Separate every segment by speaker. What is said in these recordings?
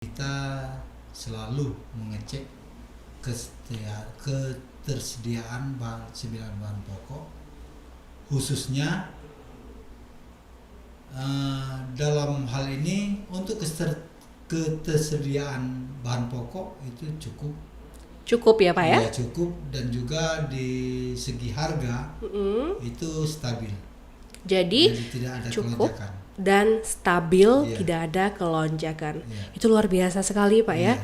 Speaker 1: Kita selalu mengecek ketersediaan sembilan bahan pokok, khususnya dalam hal ini untuk ketersediaan bahan pokok itu
Speaker 2: Cukup ya Pak ya?
Speaker 1: Ya cukup, dan juga di segi harga itu stabil.
Speaker 2: Jadi
Speaker 1: tidak ada
Speaker 2: cukup
Speaker 1: kelonjakan
Speaker 2: dan stabil,
Speaker 1: Iya.
Speaker 2: tidak ada kelonjakan.
Speaker 1: Iya.
Speaker 2: Itu luar biasa sekali Pak ya.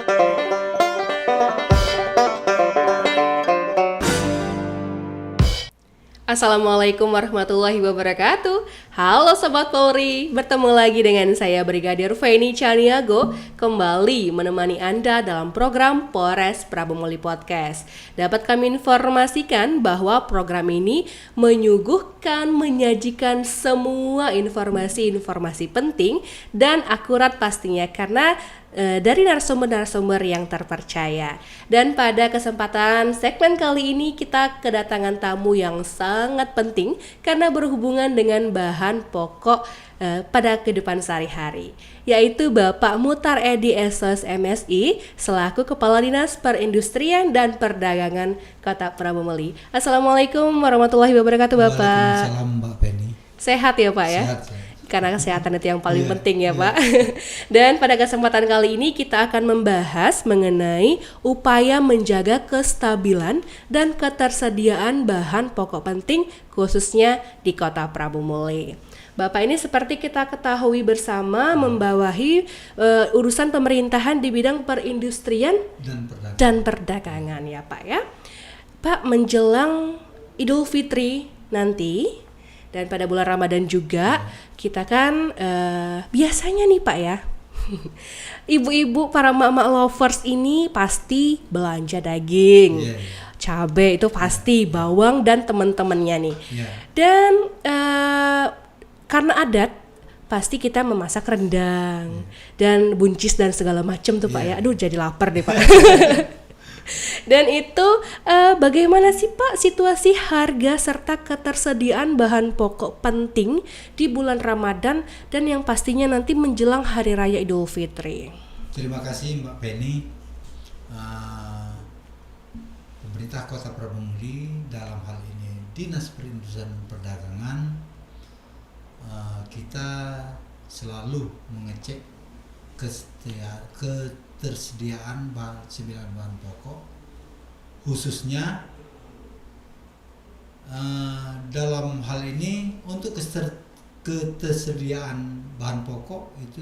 Speaker 2: Assalamualaikum warahmatullahi wabarakatuh. Halo Sobat Polri, bertemu lagi dengan saya Brigadir Feni Chaniago, kembali menemani Anda dalam program Polres Prabu Muli Podcast. Dapat kami informasikan bahwa program ini menyajikan semua informasi-informasi penting dan akurat pastinya, karena dari narasumber-narasumber yang terpercaya. Dan pada kesempatan segmen kali ini kita kedatangan tamu yang sangat penting karena berhubungan dengan bahan pokok pada kehidupan sehari-hari, yaitu Bapak Muhtar Edi SOS MSI selaku Kepala Dinas Perindustrian dan Perdagangan Kota Prabu Muli. Assalamualaikum warahmatullahi wabarakatuh Bapak.
Speaker 1: Waalaikumsalam Mbak Penny.
Speaker 2: Sehat ya Pak ya?
Speaker 1: Sehat.
Speaker 2: Karena kesehatan itu yang paling penting ya Pak. Dan pada kesempatan kali ini kita akan membahas mengenai upaya menjaga kestabilan dan ketersediaan bahan pokok penting khususnya di Kota Prabu Muli. Bapak ini seperti kita ketahui bersama membawahi urusan pemerintahan di bidang perindustrian dan perdagangan ya Pak ya. Pak, menjelang Idul Fitri nanti dan pada bulan Ramadan juga kita kan biasanya nih Pak ya, ibu-ibu para mama lovers ini pasti belanja daging, cabai itu pasti, bawang dan teman-temannya nih. Dan karena adat pasti kita memasak rendang dan buncis dan segala macam tuh Pak ya. Aduh jadi lapar deh Pak. Dan itu bagaimana sih Pak situasi harga serta ketersediaan bahan pokok penting di bulan Ramadan dan yang pastinya nanti menjelang Hari Raya Idul Fitri?
Speaker 1: Terima kasih Mbak Penny. Pemerintah Kota Prabu Muli dalam hal ini Dinas Perindustrian dan Perdagangan, kita selalu mengecek ketersediaan sembilan bahan pokok, khususnya dalam hal ini untuk ketersediaan bahan pokok itu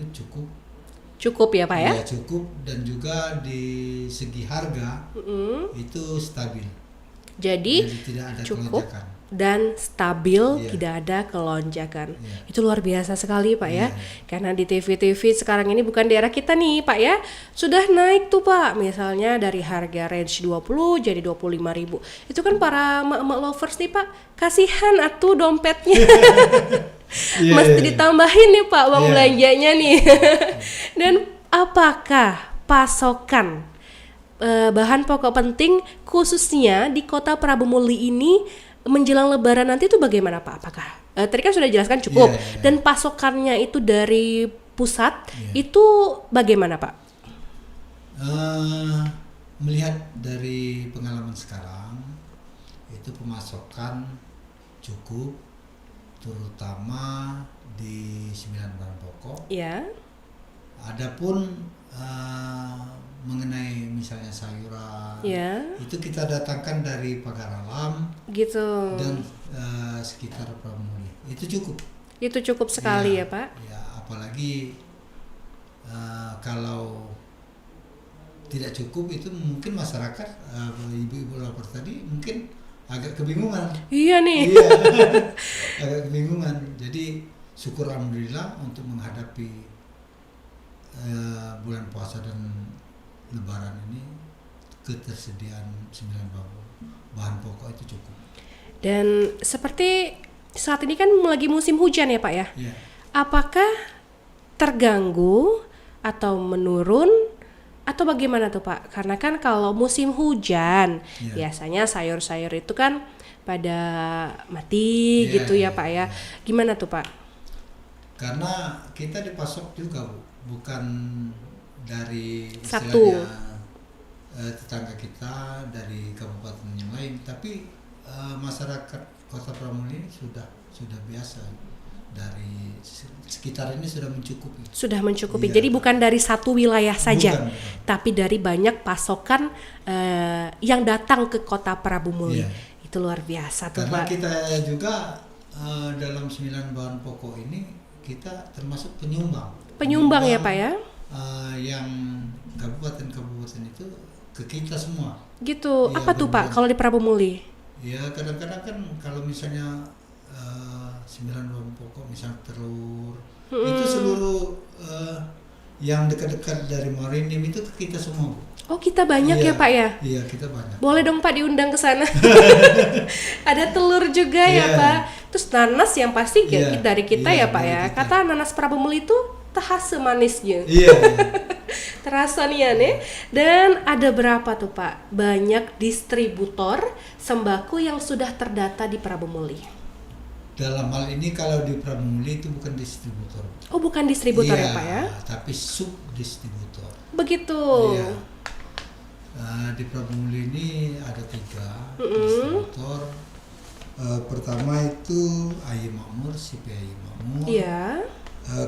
Speaker 2: cukup ya Pak ya?
Speaker 1: Ya cukup, dan juga di segi harga itu stabil.
Speaker 2: Jadi
Speaker 1: tidak ada
Speaker 2: cukup
Speaker 1: kelonjakan
Speaker 2: dan stabil, tidak ada kelonjakan. Itu luar biasa sekali Pak ya. Karena di TV-TV sekarang ini bukan daerah kita nih Pak ya, sudah naik tuh Pak, misalnya dari harga range 20 jadi 25.000. Itu kan para emak-emak lovers nih Pak, kasihan atuh dompetnya. Mesti ditambahin nih Pak uang belanjanya nih. Dan apakah pasokan bahan pokok penting khususnya di Kota Prabu Muli ini menjelang Lebaran nanti itu bagaimana Pak? Apakah tadi kan sudah jelaskan cukup, dan pasokannya itu dari pusat itu bagaimana Pak?
Speaker 1: Melihat dari pengalaman sekarang itu pemasokan cukup, terutama di 9 bahan pokok. Adapun mengenai misalnya sayuran, itu kita datangkan dari Pagar Alam
Speaker 2: gitu
Speaker 1: dan sekitar Prabu Muli. Itu cukup
Speaker 2: sekali ya Pak.
Speaker 1: Ya, apalagi kalau tidak cukup itu mungkin masyarakat, ibu-ibu lapor tadi mungkin agak kebingungan.
Speaker 2: Iya nih.
Speaker 1: Agak kebingungan. Jadi syukur alhamdulillah untuk menghadapi bulan puasa dan Lebaran ini ketersediaan 9 bahan pokok itu cukup.
Speaker 2: Dan seperti saat ini kan lagi musim hujan ya Pak ya. Apakah terganggu atau menurun atau bagaimana tuh Pak? Karena kan kalau musim hujan biasanya sayur-sayur itu kan pada mati gitu ya Pak ya. Gimana tuh Pak?
Speaker 1: Karena kita dipasok juga bukan dari
Speaker 2: Satu.
Speaker 1: istilahnya tetangga kita dari kabupaten yang lain, tapi masyarakat Kota Pramuli sudah biasa, dari sekitar ini sudah mencukupi.
Speaker 2: Sudah mencukupi.
Speaker 1: Iya.
Speaker 2: Jadi bukan dari satu wilayah saja,
Speaker 1: Bukan.
Speaker 2: tapi dari banyak pasokan yang datang ke Kota Prabu Muli.
Speaker 1: Iya.
Speaker 2: Itu luar biasa tuh
Speaker 1: Karena
Speaker 2: Pak.
Speaker 1: kita juga dalam 9 bahan pokok ini kita termasuk penyumbang.
Speaker 2: Penyumbang ya Pak ya?
Speaker 1: Yang kabupaten-kabupaten itu ke kita semua.
Speaker 2: Gitu.
Speaker 1: Iya,
Speaker 2: Apa tuh Pak
Speaker 1: benar-benar.
Speaker 2: kalau di Prabu Muli?
Speaker 1: Ya kadang-kadang kan kalau misalnya 9 bahan pokok, misalnya telur, itu seluruh yang dekat-dekat dari Marinim itu ke kita semua, Bu.
Speaker 2: Oh kita banyak
Speaker 1: Iya,
Speaker 2: ya Pak ya?
Speaker 1: Iya, kita banyak.
Speaker 2: Boleh dong Pak diundang ke sana. Ada telur juga ya
Speaker 1: Iya.
Speaker 2: Pak. Terus nanas yang pasti
Speaker 1: Iya,
Speaker 2: dari kita
Speaker 1: iya,
Speaker 2: ya Pak
Speaker 1: dari
Speaker 2: ya.
Speaker 1: kita.
Speaker 2: Kata nanas Prabu Muli itu terasa manisnya.
Speaker 1: Iya.
Speaker 2: Terasa nih ya nih. Dan ada berapa tuh Pak banyak distributor sembako yang sudah terdata di Prabu Muli?
Speaker 1: Dalam hal ini kalau di Pramuli itu bukan distributor.
Speaker 2: Oh bukan distributor
Speaker 1: Iya,
Speaker 2: ya Pak ya?
Speaker 1: tapi subdistributor.
Speaker 2: Begitu.
Speaker 1: Iya. Di Pramuli ini ada 3 distributor. Pertama itu AY Makmur, CP AY Makmur.
Speaker 2: Iya.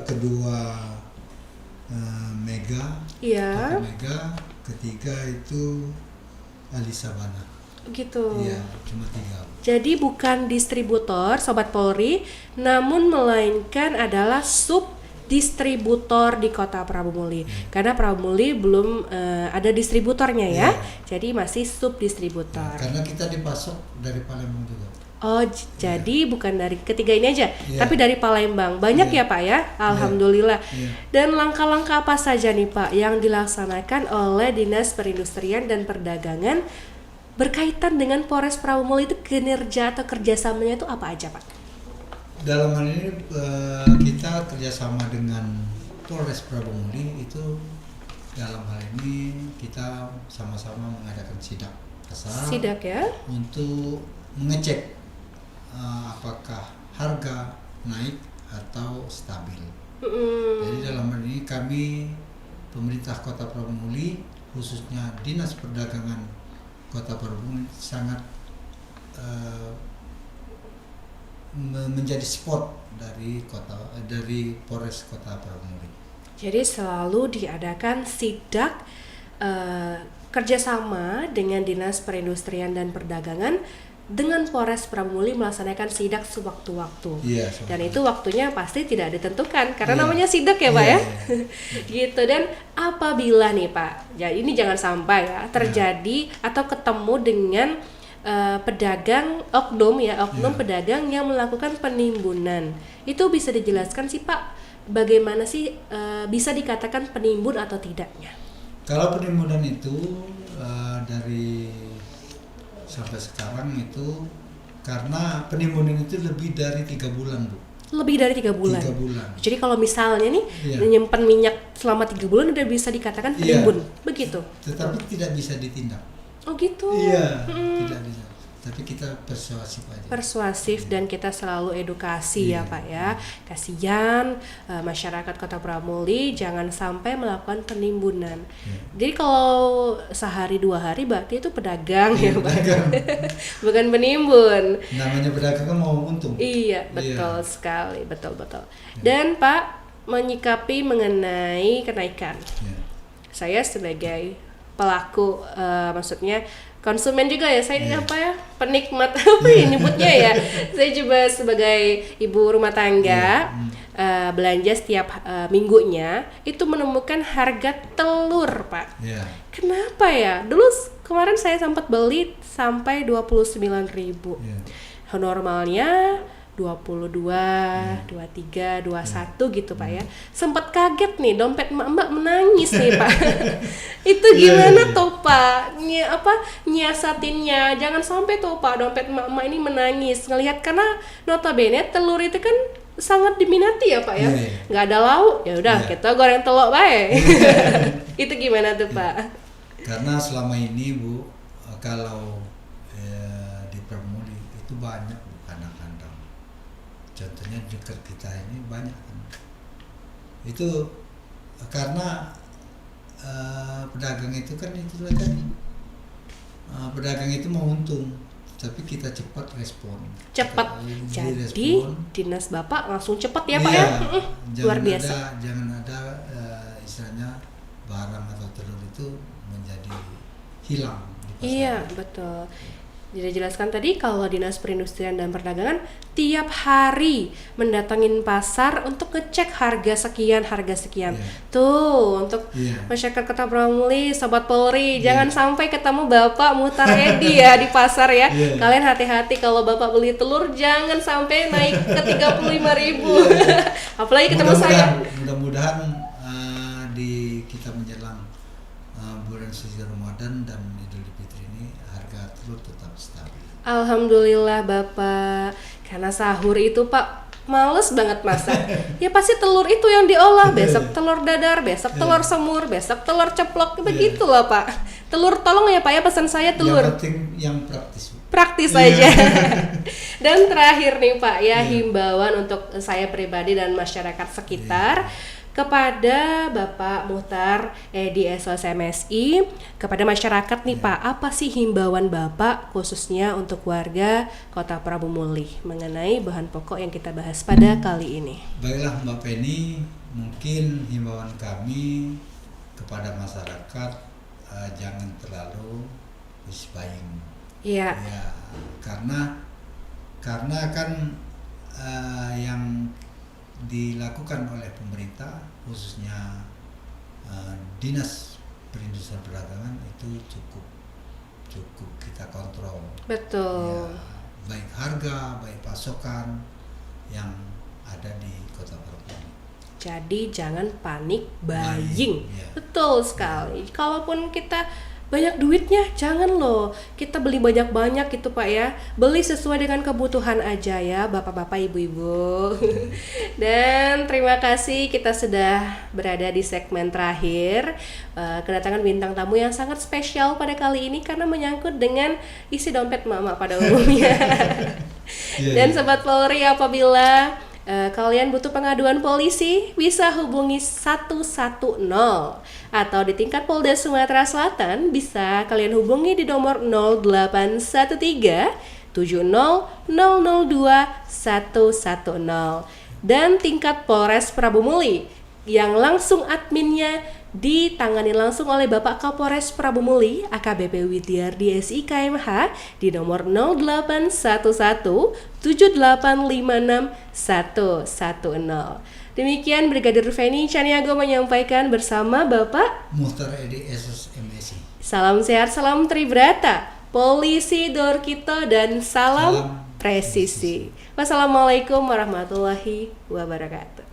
Speaker 1: Kedua Mega,
Speaker 2: Iya.
Speaker 1: Toko Mega. Ketiga itu Alisa Bana.
Speaker 2: Gitu.
Speaker 1: Iya, cuma 3.
Speaker 2: Jadi bukan distributor Sobat Polri, namun melainkan adalah subdistributor di Kota Prabu Muli. Karena Prabu Muli belum ada distributornya ya. Jadi masih subdistributor.
Speaker 1: Karena kita dipasok dari Palembang juga.
Speaker 2: Oh, jadi bukan dari ketiga ini aja,
Speaker 1: Iya.
Speaker 2: tapi dari Palembang. Banyak ya Pak ya? Alhamdulillah.
Speaker 1: Iya.
Speaker 2: Dan langkah-langkah apa saja nih Pak yang dilaksanakan oleh Dinas Perindustrian dan Perdagangan berkaitan dengan Polres Prabu Muli itu, kinerja atau kerjasamanya itu apa aja Pak?
Speaker 1: Dalam hal ini kita kerjasama dengan Polres Prabu Muli itu, dalam hal ini kita sama-sama mengadakan sidak kasar
Speaker 2: Sidak ya?
Speaker 1: untuk mengecek apakah harga naik atau stabil. Jadi dalam hal ini kami pemerintah Kota Prabu Muli, khususnya Dinas Perdagangan Kota Prabu Muli sangat menjadi spot dari Polres Kota Prabu Muli.
Speaker 2: Jadi selalu diadakan sidak kerjasama dengan Dinas Perindustrian dan Perdagangan dengan Polres Prabu Muli melaksanakan sidak sewaktu-waktu.
Speaker 1: Iya,
Speaker 2: Dan itu waktunya pasti tidak ditentukan karena
Speaker 1: Iya.
Speaker 2: namanya sidak ya Pak
Speaker 1: Iya,
Speaker 2: ya.
Speaker 1: iya.
Speaker 2: Gitu. Dan apabila nih Pak, jadi ini jangan sampai ya terjadi atau ketemu dengan pedagang oknum pedagang yang melakukan penimbunan. Itu bisa dijelaskan sih Pak, bagaimana sih bisa dikatakan penimbun atau tidaknya?
Speaker 1: Kalau penimbunan itu dari sampai sekarang itu, karena penimbunan itu lebih dari 3 bulan, Bu.
Speaker 2: Lebih dari 3 bulan.
Speaker 1: 3 bulan.
Speaker 2: Jadi kalau misalnya nih
Speaker 1: Iya.
Speaker 2: menyimpan minyak selama 3 bulan udah bisa dikatakan
Speaker 1: Iya.
Speaker 2: penimbun, begitu.
Speaker 1: Tetapi tidak bisa ditindak.
Speaker 2: Oh gitu.
Speaker 1: Iya, tidak bisa. Tapi kita persuasif aja.
Speaker 2: Persuasif dan kita selalu edukasi ya
Speaker 1: Iya.
Speaker 2: Pak ya. Kasihan masyarakat Kota Prabu Muli jangan sampai melakukan penimbunan.
Speaker 1: Iya.
Speaker 2: Jadi kalau sehari 2 hari berarti itu pedagang ya Pak.
Speaker 1: Pedagang.
Speaker 2: Bukan penimbun.
Speaker 1: Namanya pedagang kan mau untung.
Speaker 2: Iya, betul sekali, betul. Dan Pak, menyikapi mengenai kenaikan.
Speaker 1: Iya.
Speaker 2: Saya sebagai pelaku, maksudnya konsumen juga ya, saya ini
Speaker 1: Iya.
Speaker 2: apa ya, penikmat apa ya nyebutnya ya. Saya juga sebagai ibu rumah tangga belanja setiap minggunya itu menemukan harga telur Pak.
Speaker 1: Iya.
Speaker 2: Kenapa ya? Dulu kemarin saya sempat beli sampai 29.000.
Speaker 1: Iya.
Speaker 2: Normalnya 22, 23, 21 gitu Pak ya. Sempat kaget nih, dompet emak-emak menangis nih Pak. Itu gimana tuh Pak? Nyiasatinnya, jangan sampai tuh Pak dompet emak-emak ini menangis ngelihat, karena notabene telur itu kan sangat diminati ya Pak ya.
Speaker 1: Iya.
Speaker 2: Nggak ada lauk, ya udah
Speaker 1: Iya.
Speaker 2: kita goreng telur bae. Itu gimana tuh Pak?
Speaker 1: Karena selama ini Bu, kalau di Prabu Muli itu banyak kandang-kandang. Contohnya di dekat kita ini banyak kan. Itu karena pedagang itu kan itulah tadi, pedagang itu mau untung, tapi kita cepat respon.
Speaker 2: Cepat. Jadi
Speaker 1: respon.
Speaker 2: dinas Bapak langsung cepat ya Pak
Speaker 1: Iya,
Speaker 2: ya. Luar biasa.
Speaker 1: Jangan ada istilahnya barang atau telur itu menjadi hilang di pasar.
Speaker 2: Iya, betul. Jadi jelaskan tadi kalau Dinas Perindustrian dan Perdagangan tiap hari mendatangin pasar untuk ngecek harga sekian.
Speaker 1: Iya.
Speaker 2: Tuh, untuk
Speaker 1: Iya.
Speaker 2: masyarakat Kota Pramuli, Sobat Polri, jangan sampai ketemu Bapak Muhtar Edi ya di pasar ya.
Speaker 1: Iya.
Speaker 2: Kalian hati-hati kalau Bapak beli telur jangan sampai naik ke 35.000. Apalagi ketemu saya.
Speaker 1: Mudah-mudahan kita menjelang bulan suci Ramadan dan Idul Fitri ini harga telur tetap stabil.
Speaker 2: Alhamdulillah Bapak, karena sahur itu Pak males banget masak. Ya pasti telur itu yang diolah, besok telur dadar, besok telur semur, besok telur ceplok, begitulah Pak. Telur tolong ya Pak ya, pesan saya telur.
Speaker 1: Yang penting yang praktis.
Speaker 2: Praktis saja. Dan terakhir nih Pak ya, himbauan untuk saya pribadi dan masyarakat sekitar kepada Bapak Muhtar Edi SOSMSI, kepada masyarakat nih Pak, apa sih himbauan Bapak khususnya untuk warga Kota Prabu Muli mengenai bahan pokok yang kita bahas pada kali ini?
Speaker 1: Baiklah Mbak Penny, mungkin himbauan kami kepada masyarakat jangan terlalu push buying.
Speaker 2: Iya.
Speaker 1: Ya, karena kan yang dilakukan oleh pemerintah khususnya Dinas Perindustrian Perdagangan itu cukup kita kontrol.
Speaker 2: Betul.
Speaker 1: Ya, baik harga, baik pasokan yang ada di Kota Prabu.
Speaker 2: Jadi jangan panik buying.
Speaker 1: Ya.
Speaker 2: Betul sekali. Kalaupun kita banyak duitnya, jangan loh kita beli banyak-banyak gitu Pak ya. Beli sesuai dengan kebutuhan aja ya Bapak-bapak, Ibu-ibu. Dan terima kasih, kita sudah berada di segmen terakhir. Kedatangan bintang tamu yang sangat spesial pada kali ini karena menyangkut dengan isi dompet mama pada umumnya. Dan Sobat Polri, apabila kalian butuh pengaduan polisi, bisa hubungi 110 atau di tingkat Polda Sumatera Selatan bisa kalian hubungi di nomor 0813 70 002 110. Dan tingkat Polres Prabu Muli yang langsung adminnya ditangani langsung oleh Bapak Kapolres Prabu Muli AKBP Widyardi SIKMH di nomor 0811 7856 110. Demikian Brigadir Feni Caniago menyampaikan bersama Bapak
Speaker 1: Muhtar Edi SOSMSI.
Speaker 2: Salam sehat, salam Tribrata, Polisi Dorkito, dan salam presisi. Wassalamualaikum warahmatullahi wabarakatuh.